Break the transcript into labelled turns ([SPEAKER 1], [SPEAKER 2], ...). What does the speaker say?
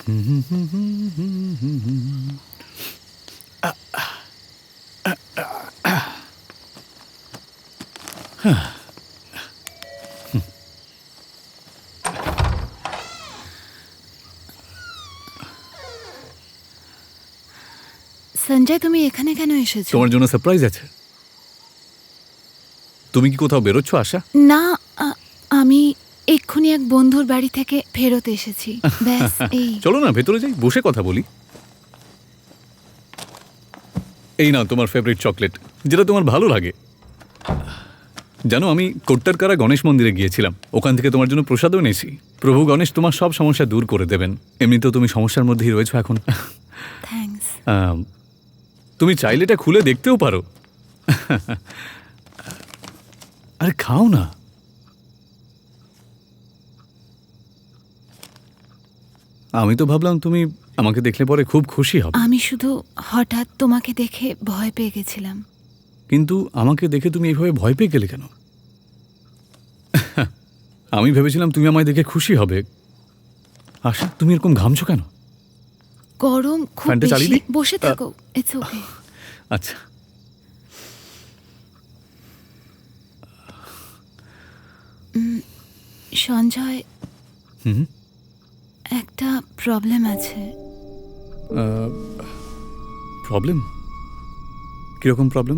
[SPEAKER 1] সঞ্জয়, তুমি এখানে কেন এসেছো?
[SPEAKER 2] তোমার জন্য সারপ্রাইজ আছে। তুমি কি কোথাও বেরোচ্ছ আশা?
[SPEAKER 1] না, আমি এক্ষুনি এক বন্ধুর বাড়ি থেকে ফেরত এসেছি, ব্যাস এই।
[SPEAKER 2] চলো না ভেতরে যাই, বসে কথা বলি। এই নাও তোমার ফেভারিট চকলেট, যেটা তোমার ভালো লাগে। জানো, আমি কোট্টারকারা গণেশ মন্দিরে গিয়েছিলাম, ওখান থেকে তোমার জন্য প্রসাদও এনেছি। প্রভু গণেশ তোমার সব সমস্যা দূর করে দেবেন। এমনিতেও তুমি সমস্যার মধ্যেই রয়েছো এখন।
[SPEAKER 1] থ্যাঙ্কস।
[SPEAKER 2] তুমি চাইলে এটা খুলে দেখতেও পারো। আরে খাও না। আমি তো ভাবলাম তুমি আমাকে দেখলে পরে খুব খুশি হবে।
[SPEAKER 1] আমি শুধু হঠাৎ তোমাকে দেখে ভয় পেয়ে গেছিলাম।
[SPEAKER 2] কিন্তু আমাকে দেখে তুমি এইভাবে ভয় পেয়ে গেলে কেন? আমি ভেবেছিলাম তুমি আমায় দেখে খুশি হবে। আশা, তুমি এরকম ঘামছো কেন?
[SPEAKER 1] গরম খুব
[SPEAKER 2] ফ্যানটা চালিয়ে
[SPEAKER 1] বেশি।
[SPEAKER 2] দিই?
[SPEAKER 1] বসে থাকো, ইটস ওকে।
[SPEAKER 2] আচ্ছা।
[SPEAKER 1] সঞ্জয়,
[SPEAKER 2] হুম।
[SPEAKER 1] একটা প্রবলেম আছে।
[SPEAKER 2] প্রবলেম? কিরকম প্রবলেম?